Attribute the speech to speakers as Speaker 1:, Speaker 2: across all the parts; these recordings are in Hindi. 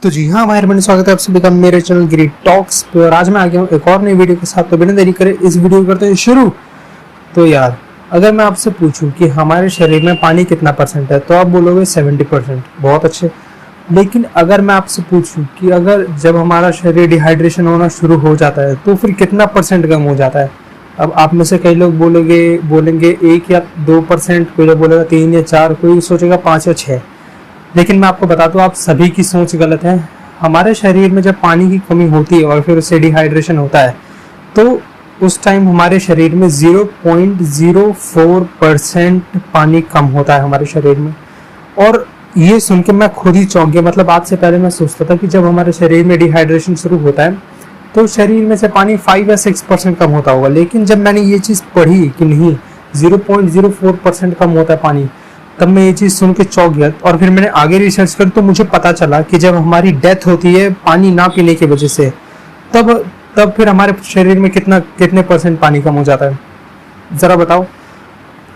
Speaker 1: तो जी हाँ भाई, मैंने स्वागत है आप सभी का मेरे चैनल गिरी टॉक्स पे। और आज मैं आ गया हूँ एक और नई वीडियो के साथ। तो बिना देरी करे इस वीडियो को करते हैं शुरू। तो यार, अगर मैं आपसे पूछूं कि हमारे शरीर में पानी कितना परसेंट है तो आप बोलोगे 70%। बहुत अच्छे। लेकिन अगर मैं आपसे पूछूं कि अगर जब हमारा शरीर डिहाइड्रेशन होना शुरू हो जाता है तो फिर कितना परसेंट कम हो जाता है। अब आप में से कई लोग बोलेंगे 1 या 2%, कोई लोग बोलेगा 3 या 4, कोई सोचेगा 5 या 6। लेकिन मैं आपको बता दूं, आप सभी की सोच गलत है। हमारे शरीर में जब पानी की कमी होती है और फिर उससे डिहाइड्रेशन होता है तो उस टाइम हमारे शरीर में 0.04% पानी कम होता है हमारे शरीर में। और ये सुन के मैं खुद ही चौंक गया। मतलब आज से पहले मैं सोचता था कि जब हमारे शरीर में डिहाइड्रेशन शुरू होता है तो शरीर में से पानी 5 या 6% कम होता होगा। लेकिन जब मैंने ये चीज़ पढ़ी कि नहीं, 0.04% कम होता है पानी, तब मैं ये चीज़ सुन के चौंक गया। और फिर मैंने आगे रिसर्च कर तो मुझे पता चला कि जब हमारी डेथ होती है पानी ना पीने की वजह से, तब तब फिर हमारे शरीर में कितने परसेंट पानी कम हो जाता है, ज़रा बताओ।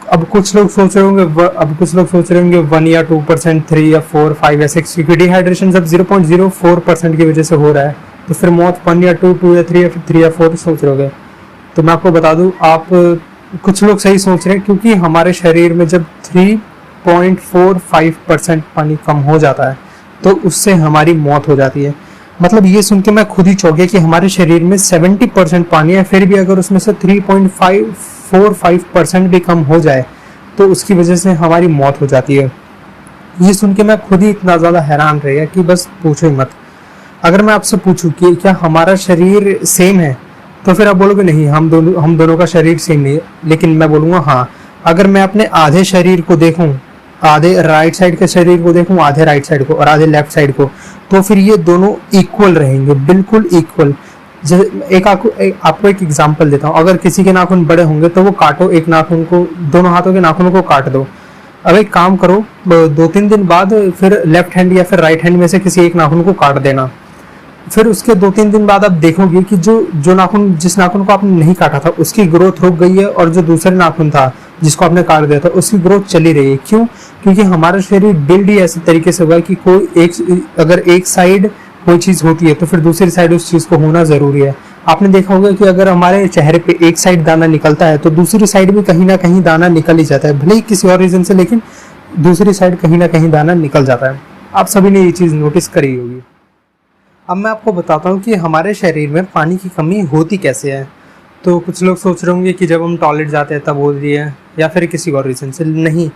Speaker 1: अब कुछ लोग सोच रहे होंगे 1 या 2%, 3 या 4, 5 या 6, क्योंकि डिहाइड्रेशन जब 0.04% की वजह से हो रहा है तो फिर मौत 1 या 2, 2 या 3 या फिर 3 या 4 सोच रहे होगे। तो मैं आपको बता दूं, आप कुछ लोग सही सोच रहे हैं, क्योंकि हमारे शरीर में जब 3.45% पानी कम हो जाता है तो उससे हमारी मौत हो जाती है। मतलब ये सुन के मैं खुद ही चौंक गया कि हमारे शरीर में 70% पानी है, फिर भी अगर उसमें से 3.45% भी कम हो जाए तो उसकी वजह से हमारी मौत हो जाती है। ये सुन के मैं खुद ही इतना ज़्यादा हैरान रह गया कि बस पूछो ही मत। अगर मैं आपसे पूछूं कि क्या हमारा शरीर सेम है तो फिर आप बोलोगे नहीं, हम दोनों का शरीर सेम नहीं है। लेकिन मैं बोलूँगा हाँ। अगर मैं अपने आधे शरीर को देखूं, आधे राइट साइड के शरीर को देखूं, आधे राइट साइड को और आधे लेफ्ट साइड को, तो फिर ये दोनों इक्वल रहेंगे, बिल्कुल इक्वल। आपको एक एग्जांपल देता हूँ। अगर किसी के नाखून बड़े होंगे तो वो काटो, एक नाखून को, दोनों हाथों के नाखूनों को काट दो। अब एक काम करो, 2-3 दिन बाद फिर लेफ्ट हैंड या फिर राइट हैंड में से किसी एक नाखून को काट देना। फिर उसके 2-3 दिन बाद आप देखोगे कि जिस नाखून को आपने नहीं काटा था उसकी ग्रोथ रुक गई है, और जो दूसरे नाखून था जिसको आपने काट दिया था उसकी ग्रोथ चली रही है। क्यों? क्योंकि हमारा शरीर बिल्ड ही ऐसे तरीके से हुआ है कि अगर एक साइड कोई चीज होती है तो फिर दूसरी साइड उस चीज को होना जरूरी है। आपने देखा होगा कि अगर हमारे चेहरे पे एक साइड दाना निकलता है तो दूसरी साइड भी कहीं ना कहीं दाना निकल ही जाता है, भले ही किसी और रीजन से, लेकिन दूसरी साइड कहीं ना कहीं दाना निकल जाता है। आप सभी ने ये चीज नोटिस करी होगी। अब मैं आपको बताता हूँ कि हमारे शरीर में पानी की कमी होती कैसे है। तो कुछ लोग सोच रहे होंगे कि जब हम टॉयलेट जाते हैं तब हो रही है, या फिर किसी और रीज़न से। नहीं,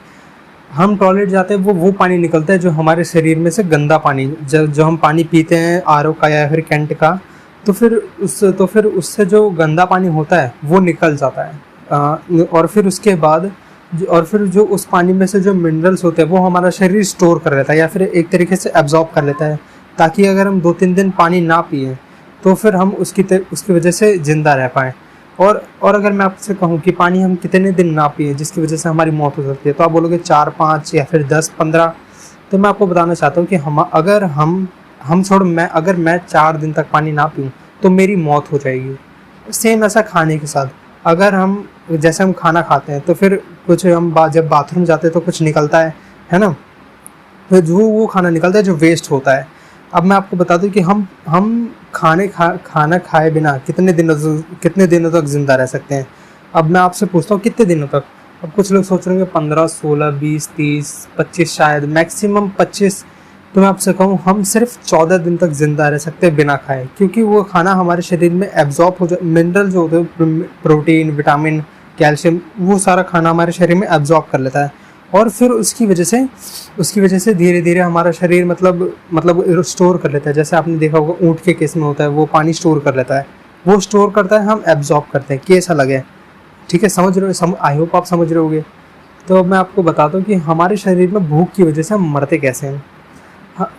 Speaker 1: हम टॉयलेट जाते हैं वो पानी निकलता है जो हमारे शरीर में से गंदा पानी, जो हम पानी पीते हैं आरओ का या फिर कैंट का, तो फिर उससे जो गंदा पानी होता है वो निकल जाता है। और फिर उसके बाद जो उस पानी में से जो मिनरल्स होते हैं वो हमारा शरीर स्टोर कर लेता है, या फिर एक तरीके से एब्जॉर्ब कर लेता है, ताकि अगर हम 2-3 दिन पानी ना पिए तो फिर हम उसकी वजह से ज़िंदा रह पाएँ। और अगर मैं आपसे कहूँ कि पानी हम कितने दिन ना पिए जिसकी वजह से हमारी मौत हो सकती है, तो आप बोलोगे 4-5 या फिर 10-15। तो मैं आपको बताना चाहता हूँ कि अगर मैं 4 दिन तक पानी ना पीऊँ तो मेरी मौत हो जाएगी। सेम ऐसा खाने के साथ, अगर जैसे हम खाना खाते हैं तो फिर कुछ जब बाथरूम जाते हैं तो कुछ निकलता है ना, तो जो वो खाना निकलता है जो वेस्ट होता है। अब मैं आपको बता दूं कि हम खाना खाए बिना कितने दिनों तक जिंदा रह सकते हैं। अब मैं आपसे पूछता हूँ कितने दिनों तक। अब कुछ लोग सोच रहे होंगे 15, 16, 20, 30, 25, शायद मैक्सिमम 25। तो मैं आपसे कहूँ हम सिर्फ 14 दिन तक जिंदा रह सकते हैं बिना खाए, क्योंकि वो खाना हमारे शरीर में एब्जॉर्ब हो जाए। मिनरल जो होते हैं, प्रोटीन, विटामिन, कैल्शियम, वो सारा खाना हमारे शरीर में एब्जॉर्ब कर लेता है। और फिर उसकी वजह से धीरे धीरे हमारा शरीर मतलब स्टोर कर लेता है। जैसे आपने देखा होगा ऊँट के केस में होता है, वो पानी स्टोर कर लेता है, वो स्टोर करता है, हम एब्जॉर्ब करते हैं। कैसा लगे? ठीक है, समझ रहे हो? आई होप आप समझ रहे होगे। तो मैं आपको बताता हूँ कि हमारे शरीर में भूख की वजह से हम मरते कैसे हैं।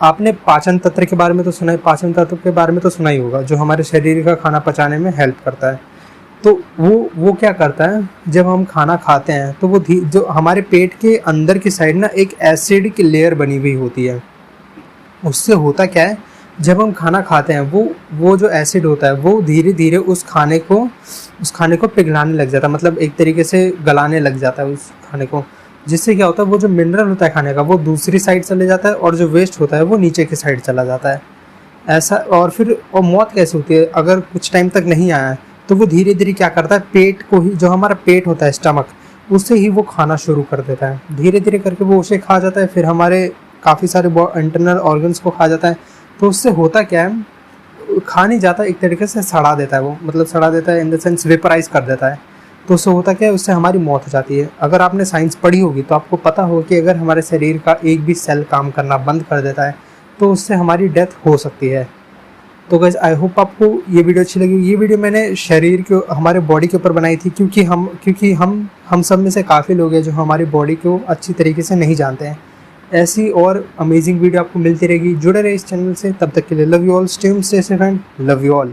Speaker 1: आपने पाचन तंत्र के बारे में तो सुना ही होगा, जो हमारे शरीर का खाना पचाने में हेल्प करता है। तो वो क्या करता है, जब हम खाना खाते हैं तो जो हमारे पेट के अंदर की साइड ना एक एसिड की लेयर बनी हुई होती है। उससे होता क्या है, जब हम खाना खाते हैं वो जो एसिड होता है वो धीरे धीरे उस खाने को पिघलाने लग जाता है, मतलब एक तरीके से गलाने लग जाता है उस खाने को। जिससे क्या होता है, वो जो मिनरल होता है खाने का वो दूसरी साइड चले जाता है, और जो वेस्ट होता है वो नीचे की साइड चला जाता है। ऐसा। और मौत कैसे होती है, अगर कुछ टाइम तक नहीं आया है तो वो धीरे धीरे क्या करता है, पेट को ही, जो हमारा पेट होता है स्टमक, उससे ही वो खाना शुरू कर देता है। धीरे धीरे करके वो उसे खा जाता है, फिर हमारे काफ़ी सारे इंटरनल ऑर्गन्स को खा जाता है। तो उससे होता क्या है, खा नहीं जाता, एक तरीके से सड़ा देता है वो, मतलब सड़ा देता है इन द सेंस वेपराइज कर देता है। तो उससे होता क्या है, उससे हमारी मौत हो जाती है। अगर आपने साइंस पढ़ी होगी तो आपको पता होगा कि अगर हमारे शरीर का एक भी सेल काम करना बंद कर देता है तो उससे हमारी डेथ हो सकती है। तो गाइस आई होप आपको ये वीडियो अच्छी लगी। ये वीडियो मैंने शरीर के, हमारे बॉडी के ऊपर बनाई थी, क्योंकि हम सब में से काफ़ी लोग हैं जो हमारी बॉडी को अच्छी तरीके से नहीं जानते हैं। ऐसी और अमेजिंग वीडियो आपको मिलती रहेगी, जुड़े रहे इस चैनल से। तब तक के लिए love you all, stay safe and love you all.